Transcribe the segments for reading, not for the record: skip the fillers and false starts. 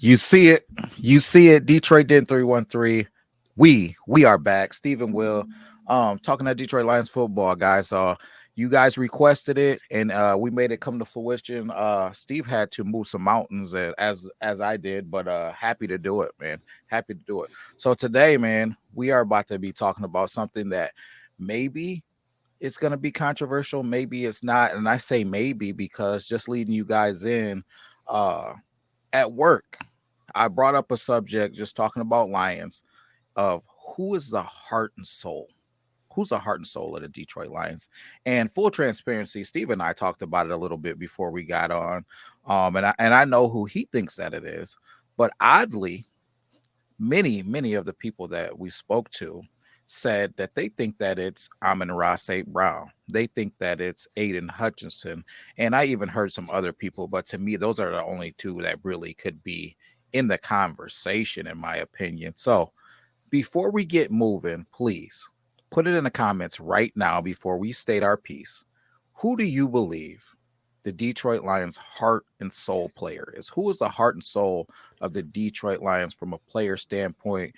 You see it. You see it. Detroit Den 313. We are back. Stephen Will. Talking about Detroit Lions football, guys. You guys requested it and we made it come to fruition. Steve had to move some mountains as I did, but happy to do it, man. Happy to do it. So today, man, we are about to be talking about something that maybe it's gonna be controversial, maybe it's not. And I say maybe because just leading you guys in, uh at work, I brought up a subject just talking about Lions of who is the heart and soul. Who's the heart and soul of the Detroit Lions? And full transparency, Steve and I talked about it a little bit before we got on. And I know who he thinks that it is. But oddly, many of the people that we spoke to said that they think that it's Amon-Ra St. Brown. They think that it's Aiden Hutchinson. And I even heard some other people, but to me, those are the only two that really could be in the conversation, in my opinion. So before we get moving, please put it in the comments right now before we state our piece. Who do you believe the Detroit Lions heart and soul player is? Who is the heart and soul of the Detroit Lions from a player standpoint?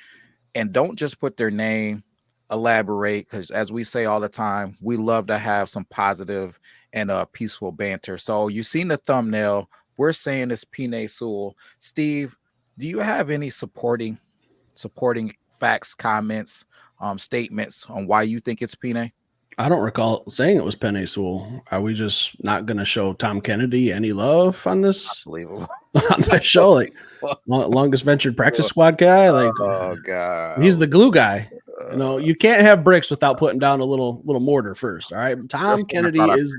And don't just put their name, elaborate, because as we say all the time, we love to have some positive and peaceful banter. So you've seen the thumbnail. We're saying it's Penei Sewell. Steve, do you have any supporting facts, comments, statements on why you think it's Penei? I don't recall saying it was Penei Sewell. Are we just not going to show Tom Kennedy any love on this Unbelievable. on this show? Like longest ventured practice squad guy. Like, oh god, he's the glue guy. You can't have bricks without putting down a little mortar first. All right, Tom Kennedy is.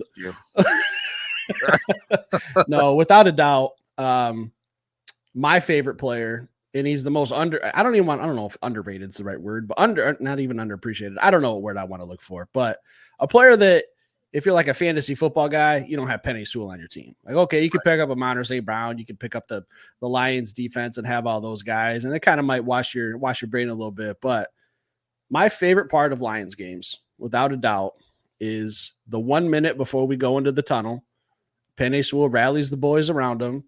No, without a doubt, my favorite player. And he's the most I don't know if underrated is the right word, but not even underappreciated. I don't know what word I want to look for, but a player that if you're like a fantasy football guy, you don't have Penei Sewell on your team. Like, okay, you could pick up a Amon-Ra St. Brown, you could pick up the Lions defense and have all those guys, and it kind of might wash your brain a little bit. But my favorite part of Lions games, without a doubt, is the 1 minute before we go into the tunnel. Penei Sewell rallies the boys around him.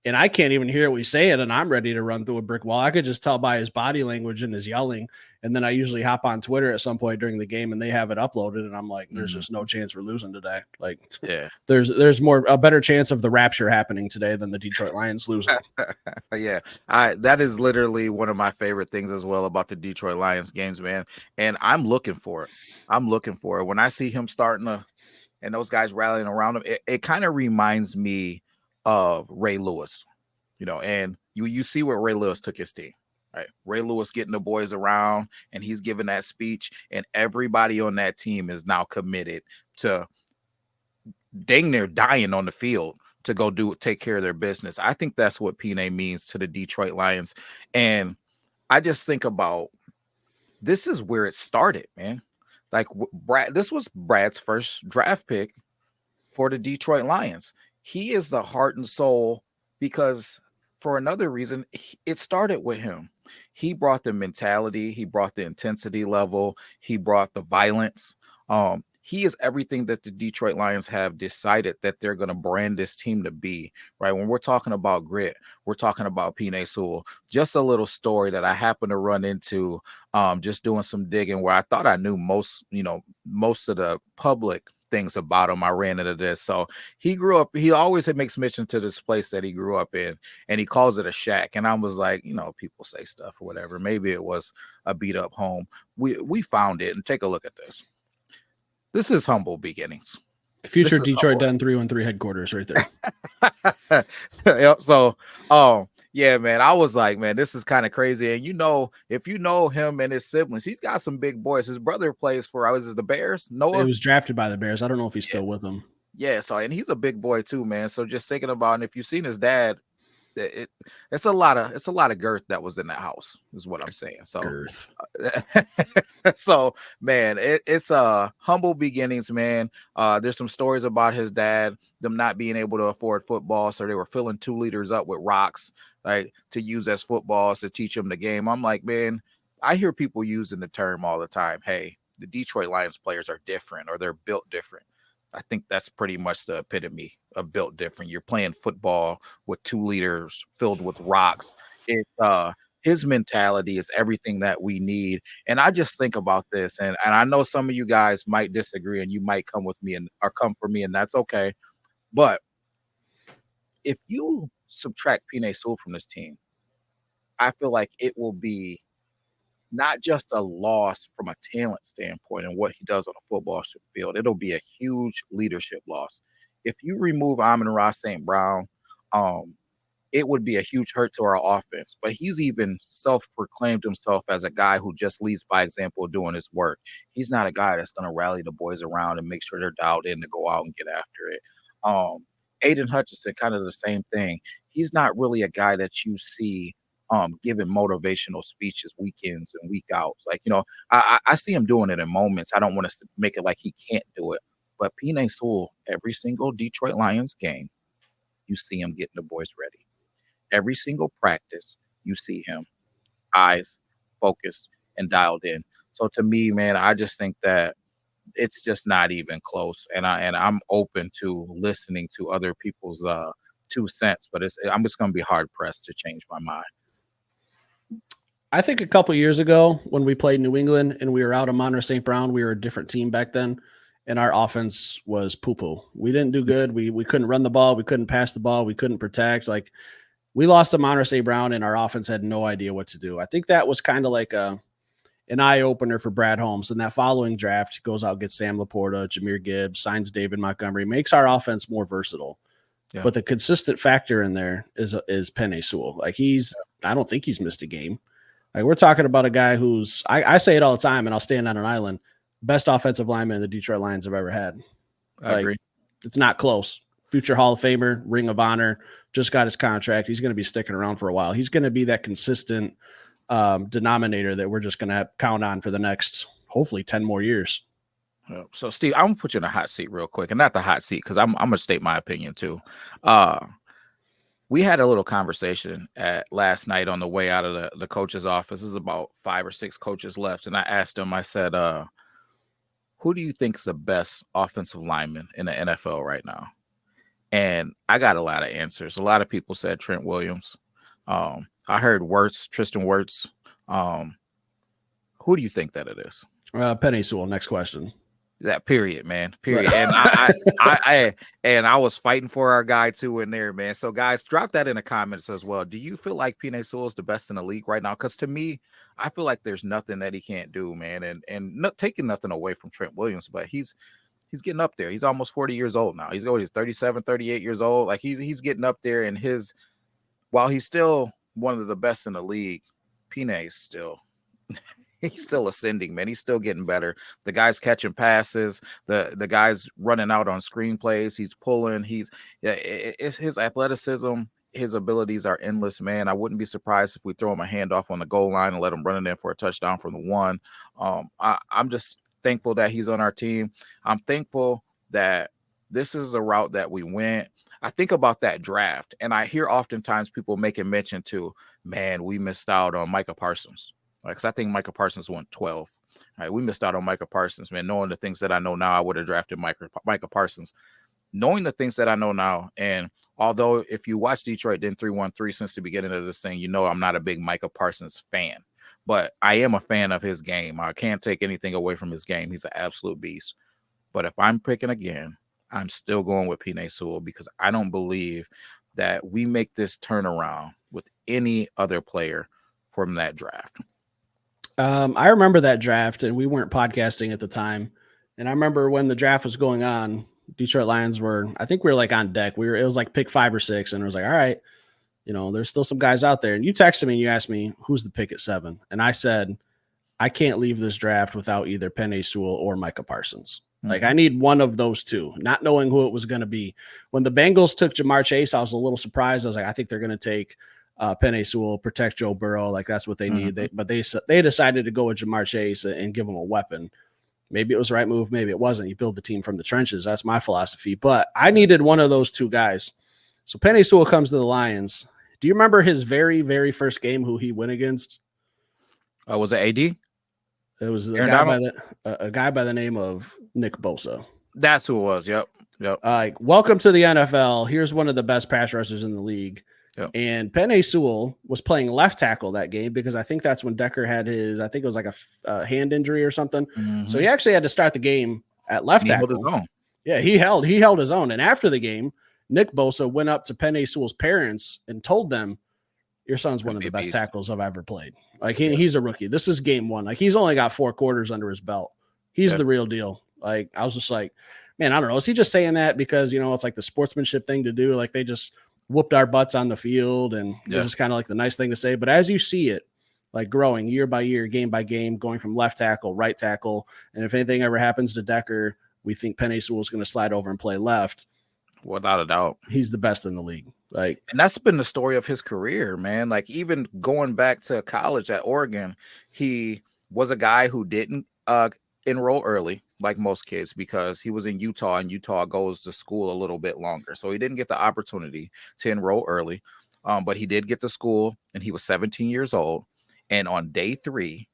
And I can't even hear what he's saying, and I'm ready to run through a brick wall. I could just tell by his body language and his yelling. And then I usually hop on Twitter at some point during the game, and they have it uploaded, and I'm like, there's just no chance we're losing today. Like, yeah, there's a better chance of the rapture happening today than the Detroit Lions losing. Yeah, that is literally one of my favorite things as well about the Detroit Lions games, man. And I'm looking for it. When I see him starting to, and those guys rallying around him, it kind of reminds me of Ray Lewis, and you see where Ray Lewis took his team, right? Ray Lewis getting the boys around and he's giving that speech, and everybody on that team is now committed to dang near dying on the field to go take care of their business. I think that's what Penei means to the Detroit Lions. And I just think about this is where it started, man. Like this was Brad's first draft pick for the Detroit Lions. He is the heart and soul because for another reason, it started with him. He brought the mentality, he brought the intensity level, he brought the violence. He is everything that the Detroit Lions have decided that they're going to brand this team to be, right? When we're talking about grit, we're talking about Penei Sewell. Just a little story that I happened to run into just doing some digging where I thought I knew most of the public things about him. I ran into this. So he grew up, he always makes mention to this place that he grew up in, and he calls it a shack. And I was like, people say stuff or whatever. Maybe it was a beat up home. We found it, and take a look at this. This is humble beginnings. Future Detroit Den 313 headquarters right there. Yep. So, yeah, man, I was like, man, this is kind of crazy. And if you know him and his siblings, he's got some big boys. His brother plays for the Bears. Noah. He was drafted by the Bears. I don't know if he's still with them. Yeah. So, and he's a big boy too, man. So just thinking about, and if you've seen his dad, it's a lot of girth that was in that house, is what I'm saying. So girth. So man, it's humble beginnings, man. There's some stories about his dad, them not being able to afford football, so they were filling 2 liters up with rocks, right, to use as footballs to teach them the game. I'm like, man, I hear people using the term all the time, hey, the Detroit Lions players are different or they're built different. I think that's pretty much the epitome of built different. You're playing football with two leaders filled with rocks. It's his mentality is everything that we need. And I just think about this, and I know some of you guys might disagree, and you might come with me and or come for me, and that's okay. But if you subtract Penei Sewell from this team, I feel like it will be not just a loss from a talent standpoint and what he does on a football field. It'll be a huge leadership loss. If you remove Amon-Ra St. Brown, um, it would be a huge hurt to our offense. But he's even self-proclaimed himself as a guy who just leads by example doing his work. He's not a guy that's going to rally the boys around and make sure they're dialed in to go out and get after it. Aiden Hutchinson, kind of the same thing. He's not really a guy that you see giving motivational speeches week ins and week outs. Like, I see him doing it in moments. I don't want to make it like he can't do it. But Penei Sewell, every single Detroit Lions game, you see him getting the boys ready. Every single practice, you see him eyes focused and dialed in. So to me, man, I just think that it's just not even close. And I'm open to listening to other people's 2 cents, but I'm just going to be hard pressed to change my mind. I think a couple years ago when we played New England and we were out of Amon-Ra St. Brown, we were a different team back then, and our offense was poo-poo. We didn't do good. We couldn't run the ball. We couldn't pass the ball. We couldn't protect. Like, we lost to Amon-Ra St. Brown, and our offense had no idea what to do. I think that was kind of like an eye-opener for Brad Holmes. In that following draft, he goes out, gets Sam Laporta, Jahmyr Gibbs, signs David Montgomery, makes our offense more versatile. Yeah. But the consistent factor in there is Penei Sewell. Like, I don't think he's missed a game. Like, we're talking about a guy who's, I say it all the time, and I'll stand on an island, best offensive lineman the Detroit Lions have ever had. I agree. It's not close. Future Hall of Famer, Ring of Honor, just got his contract. He's going to be sticking around for a while. He's going to be that consistent denominator that we're just going to count on for the next, hopefully, 10 more years. So, Steve, I'm going to put you in a hot seat real quick, and not the hot seat because I'm going to state my opinion too. We had a little conversation last night on the way out of the coach's office. There's about 5 or 6 coaches left. And I asked him, I said, who do you think is the best offensive lineman in the NFL right now? And I got a lot of answers. A lot of people said Trent Williams. I heard Tristan Wirfs. Who do you think that it is? Penei Sewell. Next question. That period, man. Period. And I was fighting for our guy too in there, man. So guys, drop that in the comments as well. Do you feel like Penei Sewell is the best in the league right now? Because to me, I feel like there's nothing that he can't do, man. And not taking nothing away from Trent Williams, but he's getting up there. He's almost 40 years old now. He's 37, 38 years old. Like he's getting up there, and while he's still one of the best in the league, Penei is still he's still ascending, man. He's still getting better. The guy's catching passes. The guy's running out on screenplays. He's pulling. It's his athleticism. His abilities are endless, man. I wouldn't be surprised if we throw him a handoff on the goal line and let him run it in for a touchdown from the 1. I'm just thankful that he's on our team. I'm thankful that this is the route that we went. I think about that draft, and I hear oftentimes people making mention to, man, we missed out on Micah Parsons. Because I think Micah Parsons went 12. All right, we missed out on Micah Parsons, man. Knowing the things that I know now, I would have drafted Micah Parsons. Knowing the things that I know now, and although if you watch Detroit Den 313 since the beginning of this thing, you know I'm not a big Micah Parsons fan, but I am a fan of his game. I can't take anything away from his game. He's an absolute beast. But if I'm picking again, I'm still going with Penei Sewell because I don't believe that we make this turnaround with any other player from that draft. I remember that draft, and we weren't podcasting at the time. And I remember when the draft was going on, Detroit Lions I think we were like on deck. It was like pick 5 or 6, and it was like, all right, there's still some guys out there. And you texted me and you asked me, who's the pick at 7? And I said, I can't leave this draft without either Penei Sewell or Micah Parsons. Mm-hmm. Like, I need one of those two, not knowing who it was going to be. When the Bengals took Jamar Chase, I was a little surprised. I was like, I think they're going to take Penei Sewell, protect Joe Burrow. Like, that's what they need. But they decided to go with Jamar Chase and give him a weapon. Maybe it was the right move. Maybe it wasn't. You build the team from the trenches. That's my philosophy. But I needed one of those two guys. So Penei Sewell comes to the Lions. Do you remember his very, very first game, who he went against? Was it AD? It was a guy by the name of Nick Bosa. That's who it was. Yep. Welcome to the NFL. Here's one of the best pass rushers in the league. Yep. And Penei Sewell was playing left tackle that game because I think that's when Decker had his, I think it was like a hand injury or something. Mm-hmm. So he actually had to start the game at left tackle. Held his own. Yeah, he held his own. And after the game, Nick Bosa went up to Penei Sewell's parents and told them, your son's one of the best tackles I've ever played. Like he's a rookie. This is game one. Like he's only got 4 quarters under his belt. He's the real deal. Like I was just like, man, I don't know. Is he just saying that because, it's like the sportsmanship thing to do? Like they just whooped our butts on the field and it's just kind of like the nice thing to say. But as you see it, like growing year by year, game by game, going from left tackle, right tackle. And if anything ever happens to Decker, we think Penei Sewell is going to slide over and play left. Without a doubt. He's the best in the league. Like, and that's been the story of his career, man. Like even going back to college at Oregon, he was a guy who didn't enroll early, like most kids, because he was in Utah and Utah goes to school a little bit longer. So he didn't get the opportunity to enroll early. But he did get to school and he was 17 years old. And on day 3,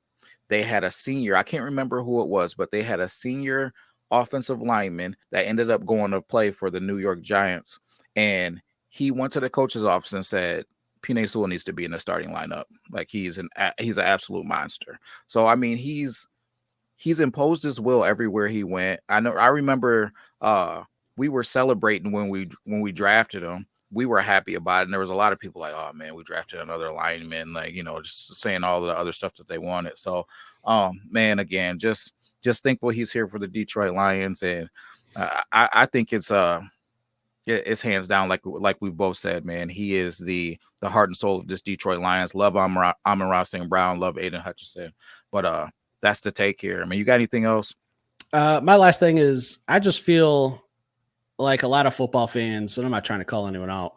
they had a senior, I can't remember who it was, but they had a senior offensive lineman that ended up going to play for the New York Giants. And he went to the coach's office and said, Penei Sewell needs to be in the starting lineup. Like he's an absolute monster. So, I mean, he's imposed his will everywhere he went. I remember we were celebrating when we drafted him. We were happy about it. And there was a lot of people like, oh man, we drafted another lineman, like, just saying all the other stuff that they wanted. So, man, again, just thankful he's here for the Detroit Lions. And I think it's hands down, like we've both said, man, he is the heart and soul of this Detroit Lions. Love Amon-Ra St. Brown, love Aiden Hutchinson. But that's the take here. I mean, you got anything else? My last thing is I just feel like a lot of football fans, and I'm not trying to call anyone out,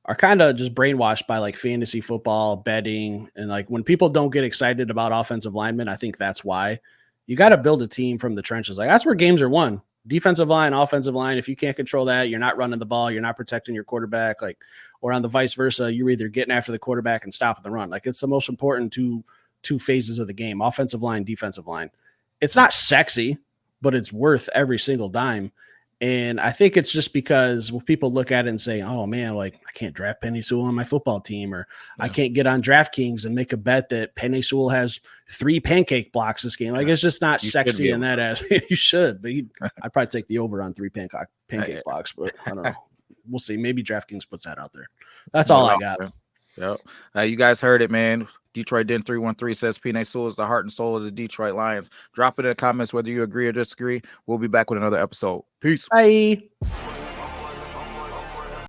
are kind of just brainwashed by like fantasy football, betting. And like when people don't get excited about offensive linemen, I think that's why. You got to build a team from the trenches. Like that's where games are won. Defensive line, offensive line. If you can't control that, you're not running the ball, you're not protecting your quarterback, or on the vice versa, you're either getting after the quarterback and stopping the run. Like it's the most important two phases of the game, offensive line, defensive line. It's not sexy, but it's worth every single dime. And I think it's just because people look at it and say, oh man, like I can't draft Penei Sewell on my football team, or I can't get on DraftKings and make a bet that Penei Sewell has 3 pancake blocks this game. Like it's just not sexy in that as you should, but I'd probably take the over on 3 pancake blocks, but I don't know. We'll see. Maybe DraftKings puts that out there. That's all I got. Yep. You guys heard it, man. Detroit Den 313 says Penei Sewell is the heart and soul of the Detroit Lions. Drop it in the comments whether you agree or disagree. We'll be back with another episode. Peace. Bye.